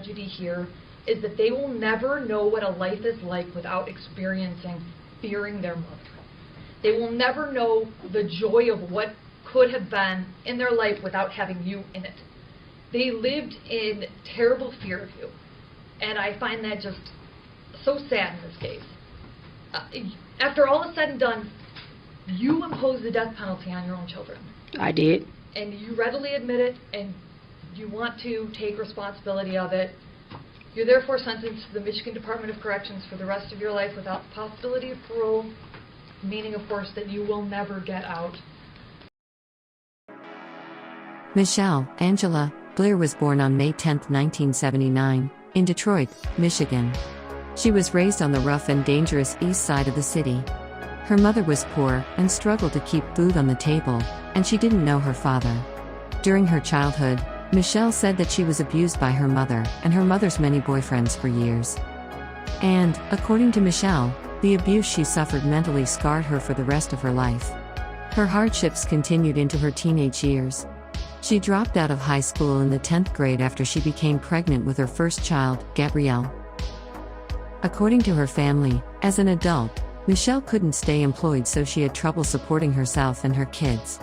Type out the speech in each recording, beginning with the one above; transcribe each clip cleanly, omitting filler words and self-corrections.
tragedy here is that they will never know what a life is like without experiencing fearing their mother. They will never know the joy of what could have been in their life without having you in it. They lived in terrible fear of you. And I find that just so sad in this case. After all is said and done, you imposed the death penalty on your own children. I did. And you readily admit it, and you want to take responsibility of it. You're therefore sentenced to the Michigan Department of Corrections for the rest of your life without the possibility of parole, meaning, of course, that you will never get out. Mitchelle Angela Blair was born on May 10, 1979, in Detroit, Michigan. She was raised on the rough and dangerous east side of the city. Her mother was poor and struggled to keep food on the table, and she didn't know her father. During her childhood, Mitchelle said that she was abused by her mother and her mother's many boyfriends for years. And, according to Mitchelle, the abuse she suffered mentally scarred her for the rest of her life. Her hardships continued into her teenage years. She dropped out of high school in the 10th grade after she became pregnant with her first child, Gabrielle. According to her family, as an adult, Mitchelle couldn't stay employed, so she had trouble supporting herself and her kids.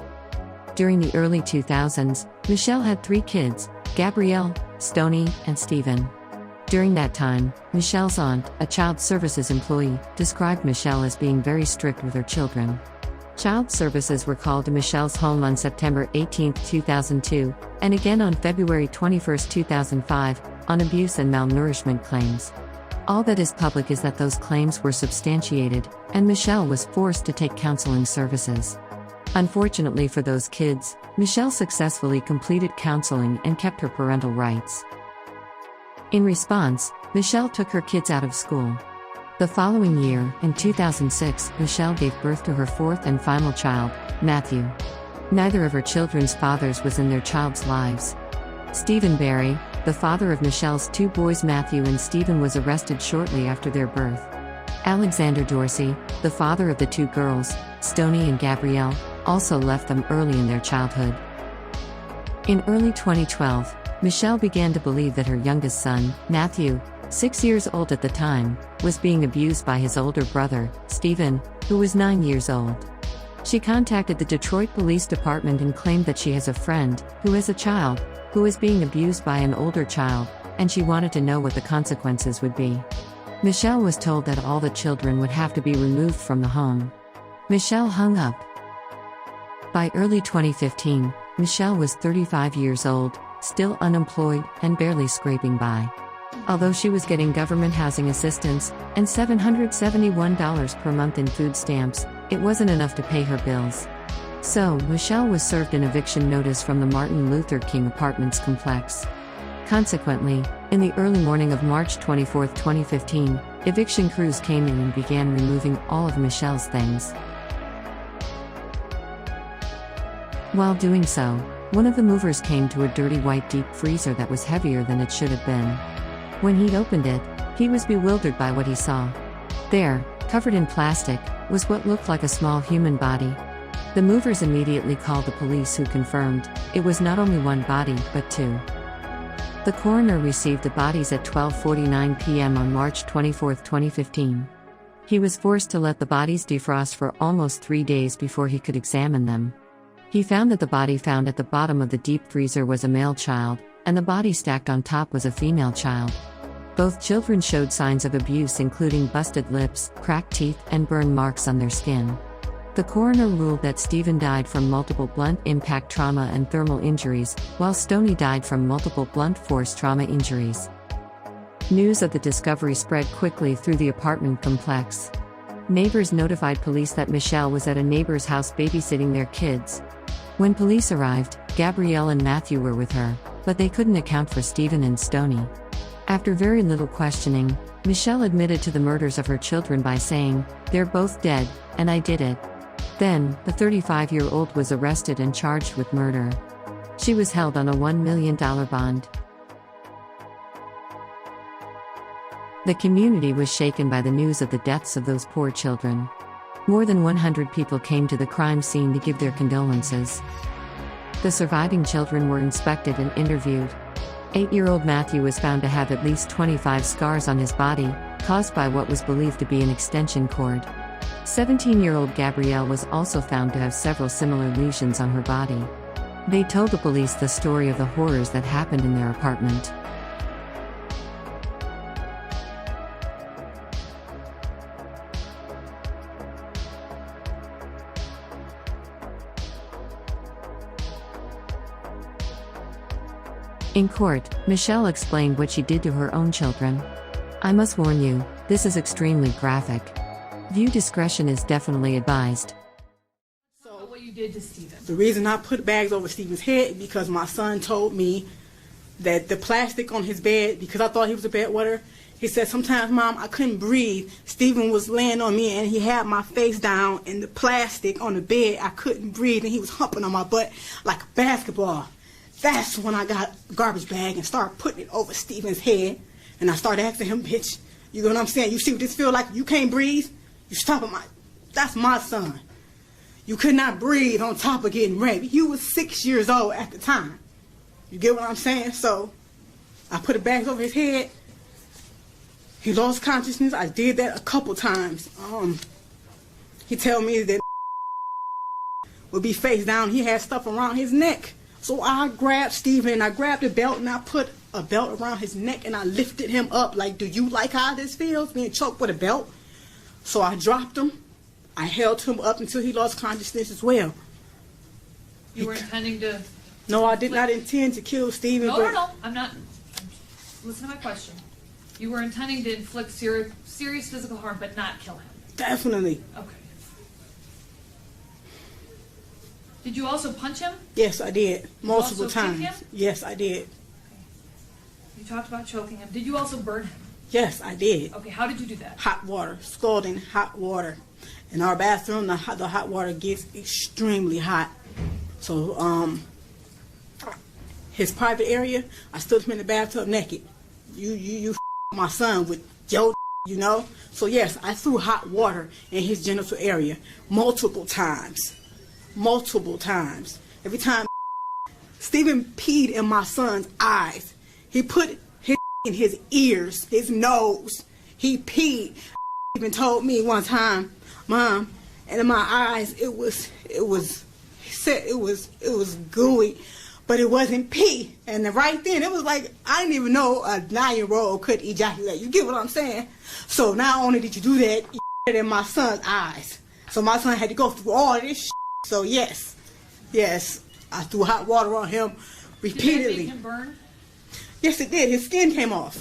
During the early 2000s, Mitchelle had 3 kids, Gabrielle, Stoney, and Stephen. During that time, Michelle's aunt, a child services employee, described Mitchelle as being very strict with her children. Child services were called to Michelle's home on September 18, 2002, and again on February 21, 2005, on abuse and malnourishment claims. All that is public is that those claims were substantiated, and Mitchelle was forced to take counseling services. Unfortunately for those kids, Mitchelle successfully completed counseling and kept her parental rights. In response, Mitchelle took her kids out of school. The following year, in 2006, Mitchelle gave birth to her 4th and final child, Matthew. Neither of her children's fathers was in their child's lives. Stephen Barry, the father of Michelle's 2 boys Matthew and Stephen, was arrested shortly after their birth. Alexander Dorsey, the father of the 2 girls, Stoney and Gabrielle, also left them early in their childhood. In early 2012, Mitchelle began to believe that her youngest son, Matthew, 6 years old at the time, was being abused by his older brother, Stephen, who was 9 years old. She contacted the Detroit Police Department and claimed that she has a friend, who has a child, who is being abused by an older child, and she wanted to know what the consequences would be. Mitchelle was told that all the children would have to be removed from the home. Mitchelle hung up. By early 2015, Mitchelle was 35 years old, still unemployed, and barely scraping by. Although she was getting government housing assistance, and $771 per month in food stamps, it wasn't enough to pay her bills. So, Mitchelle was served an eviction notice from the Martin Luther King Apartments complex. Consequently, in the early morning of March 24, 2015, eviction crews came in and began removing all of Michelle's things. While doing so, one of the movers came to a dirty white deep freezer that was heavier than it should have been. When he opened it, he was bewildered by what he saw. There, covered in plastic, was what looked like a small human body. The movers immediately called the police, who confirmed it was not only one body but 2. The coroner received the bodies at 12:49 p.m. on March 24, 2015. He was forced to let the bodies defrost for almost 3 days before he could examine them. He found that the body found at the bottom of the deep freezer was a male child, and the body stacked on top was a female child. Both children showed signs of abuse, including busted lips, cracked teeth, and burn marks on their skin. The coroner ruled that Stephen died from multiple blunt impact trauma and thermal injuries, while Stoney died from multiple blunt force trauma injuries. News of the discovery spread quickly through the apartment complex. Neighbors notified police that Mitchelle was at a neighbor's house babysitting their kids. When police arrived, Gabrielle and Matthew were with her, but they couldn't account for Stephen and Stoney. After very little questioning, Mitchelle admitted to the murders of her children by saying, "They're both dead, and I did it." Then, the 35-year-old was arrested and charged with murder. She was held on a $1 million bond. The community was shaken by the news of the deaths of those poor children. More than 100 people came to the crime scene to give their condolences. The surviving children were inspected and interviewed. 8-year-old Matthew was found to have at least 25 scars on his body, caused by what was believed to be an extension cord. 17-year-old Gabrielle was also found to have several similar lesions on her body. They told the police the story of the horrors that happened in their apartment. In court, Mitchelle explained what she did to her own children. "I must warn you, this is extremely graphic. View discretion is definitely advised." So, what you did to Stephen? The reason I put bags over Stephen's head is because my son told me that the plastic on his bed, because I thought he was a bedwetter, he said, "Sometimes, Mom, I couldn't breathe. Stephen was laying on me and he had my face down and the plastic on the bed, I couldn't breathe, and he was humping on my butt like a basketball." That's when I got a garbage bag and started putting it over Stephen's head. And I started asking him, "Bitch, you know what I'm saying? You see what this feel like? You can't breathe? You stopping my..." That's my son. You could not breathe on top of getting raped. You was 6 years old at the time. You get what I'm saying? So I put a bag over his head. He lost consciousness. I did that a couple times. He told me that would be face down. He had stuff around his neck. So I grabbed Stephen, I grabbed a belt, and I put a belt around his neck, and I lifted him up like, "Do you like how this feels, being choked with a belt?" So I dropped him. I held him up until he lost consciousness as well. You were intending to... No, I did not intend to kill Stephen. No, I'm not... Listen to my question. You were intending to inflict serious physical harm, but not kill him. Definitely. Okay. Did you also punch him? Yes, I did. Multiple also kick times. him? Yes, I did. Okay. You talked about choking him. Did you also burn him? Yes, I did. Okay, how did you do that? Hot water, scalding hot water. In our bathroom, the hot water gets extremely hot. So, his private area, I stood him in the bathtub naked. You my son with your, you know? So yes, I threw hot water in his genital area multiple times. Multiple times. Every time Stephen peed in my son's eyes. He put his in his ears, his nose. He peed. Even told me one time, "Mom," and in my eyes it was gooey, but it wasn't pee. And right then it was like, I didn't even know a 9-year-old could ejaculate. You get what I'm saying? So not only did you do that, you did it in my son's eyes. So my son had to go through all of this shit. So yes, I threw hot water on him repeatedly. Did that make him burn? Yes, it did. His skin came off.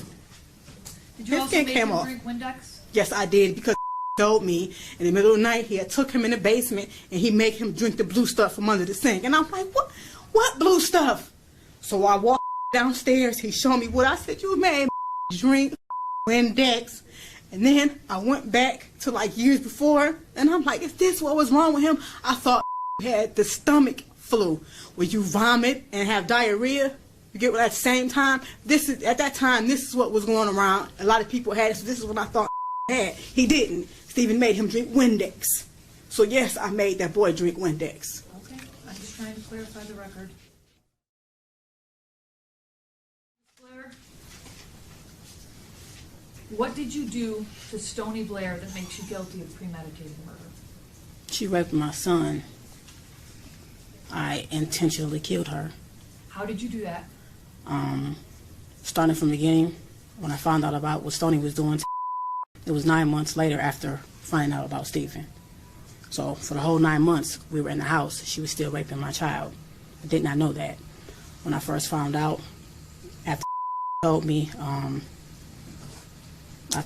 Did you also make him drink Windex? Yes, I did, because told me in the middle of the night he had took him in the basement and he made him drink the blue stuff from under the sink. And I'm like, what blue stuff? So I walked downstairs. He showed me what I said. "You made drink Windex." And then I went back to like years before, and I'm like, is this what was wrong with him? I thought he had the stomach flu, where you vomit and have diarrhea. You get what? At the same time, at that time, this is what was going around. A lot of people had it, so this is what I thought had. He didn't. Stephen made him drink Windex. So yes, I made that boy drink Windex. Okay, I'm just trying to clarify the record. Blair, what did you do to Stoney Blair that makes you guilty of premeditated murder? She raped my son. I intentionally killed her. How did you do that? Starting from the beginning, when I found out about what Stoney was doing, it was 9 months later after finding out about Stephen. So for the whole 9 months we were in the house, she was still raping my child. I did not know that. When I first found out, after told me, I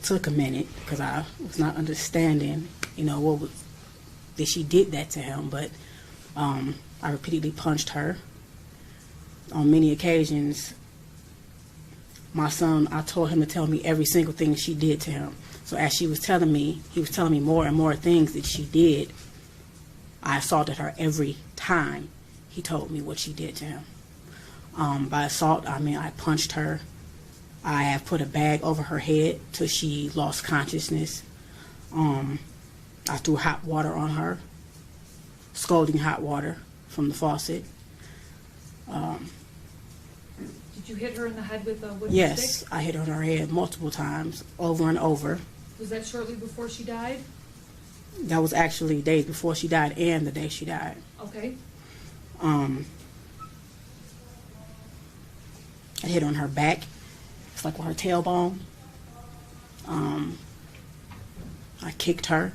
took a minute because I was not understanding, what was, that she did that to him. But I repeatedly punched her. On many occasions, my son, I told him to tell me every single thing she did to him. So as he was telling me more and more things that she did. I assaulted her every time he told me what she did to him. By assault, I mean I punched her. I have put a bag over her head till she lost consciousness. I threw hot water on her, scalding hot water from the faucet. Did you hit her in the head with a wooden Yes, stick? I hit her on her head multiple times, over and over. Was that shortly before she died? That was actually days before she died and the day she died. Okay. I hit her on her back. It's like with her tailbone. I kicked her.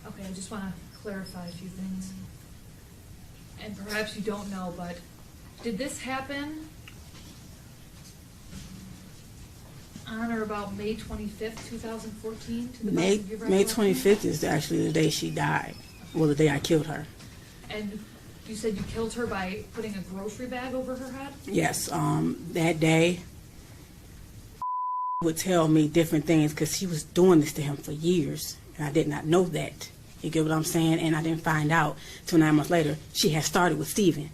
Okay, I just want to clarify a few things. And perhaps you don't know, but did this happen on or about May 25th, 2014? To the best of your May recollection? 25th is actually the day she died. Well, the day I killed her. And you said you killed her by putting a grocery bag over her head? Yes, that day would tell me different things because she was doing this to him for years, and I did not know that. You get what I'm saying? And I didn't find out till 9 months later. She had started with Steven.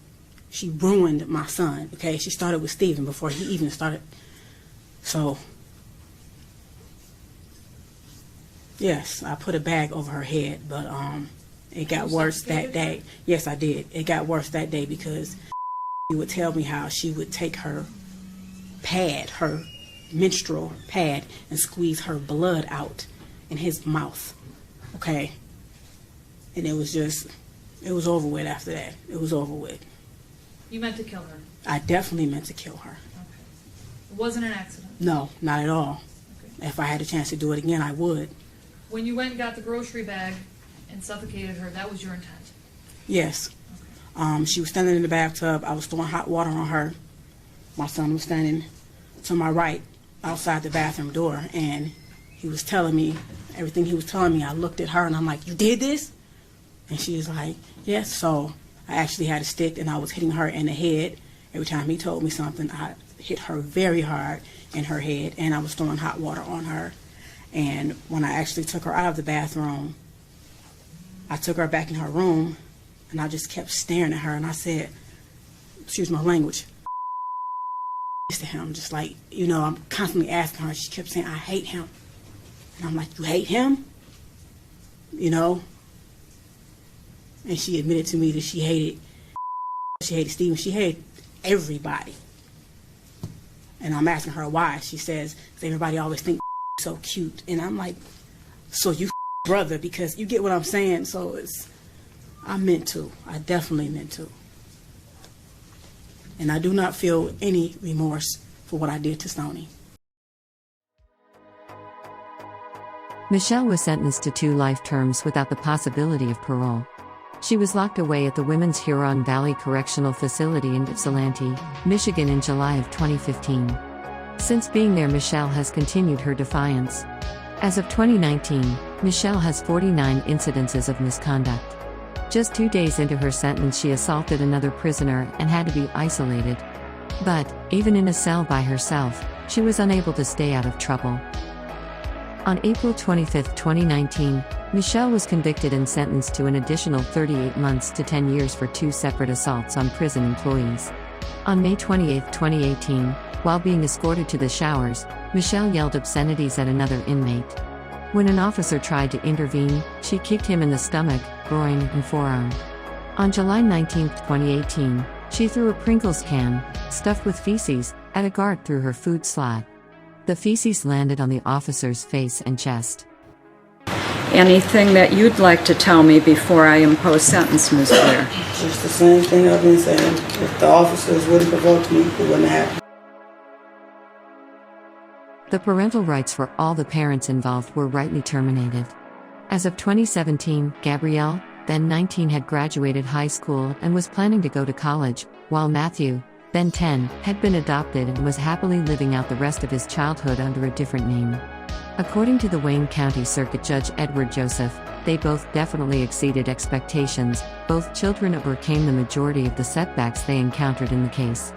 She ruined my son, okay? She started with Steven before he even started. So, yes, I put a bag over her head, but it got worse that day. Yes, I did. It got worse that day because he would tell me how she would take her pad, her menstrual pad, and squeeze her blood out in his mouth, okay? And it was over with after that. It was over with. You meant to kill her? I definitely meant to kill her. Okay. It wasn't an accident? No, not at all. Okay. If I had a chance to do it again, I would. When you went and got the grocery bag and suffocated her, that was your intent? Yes. Okay. She was standing in the bathtub. I was throwing hot water on her. My son was standing to my right outside the bathroom door, and he was telling me everything he was telling me. I looked at her, and I'm like, "You did this?" And she was like, "Yes." So I actually had a stick, and I was hitting her in the head. Every time he told me something, I hit her very hard in her head, and I was throwing hot water on her. And when I actually took her out of the bathroom, I took her back in her room, and I just kept staring at her, and I said, excuse my language, to him, just like, you know, I'm constantly asking her. She kept saying, "I hate him." And I'm like, "You hate him?" You know? And she admitted to me that she hated Steven. She hated everybody. And I'm asking her why. She says, "Everybody always think so cute." And I'm like, "So you brother," because you get what I'm saying. So I meant to. I definitely meant to. And I do not feel any remorse for what I did to Stoney. Michelle was sentenced to 2 life terms without the possibility of parole. She was locked away at the Women's Huron Valley Correctional Facility in Ypsilanti, Michigan in July of 2015. Since being there, Michelle has continued her defiance. As of 2019, Michelle has 49 incidences of misconduct. Just 2 days into her sentence, she assaulted another prisoner and had to be isolated. But, even in a cell by herself, she was unable to stay out of trouble. On April 25, 2019, Michelle was convicted and sentenced to an additional 38 months to 10 years for 2 separate assaults on prison employees. On May 28, 2018, while being escorted to the showers, Michelle yelled obscenities at another inmate. When an officer tried to intervene, she kicked him in the stomach, groin, and forearm. On July 19, 2018, she threw a Pringles can, stuffed with feces, at a guard through her food slot. The feces landed on the officer's face and chest. Anything that you'd like to tell me before I impose sentence, Ms. Blair? Just the same thing I've been saying. If the officers wouldn't provoke me, it wouldn't happen. The parental rights for all the parents involved were rightly terminated. As of 2017, Gabrielle, then 19, had graduated high school and was planning to go to college, while Matthew, then 10, had been adopted and was happily living out the rest of his childhood under a different name. According to the Wayne County Circuit Judge Edward Joseph, they both definitely exceeded expectations. Both children overcame the majority of the setbacks they encountered in the case.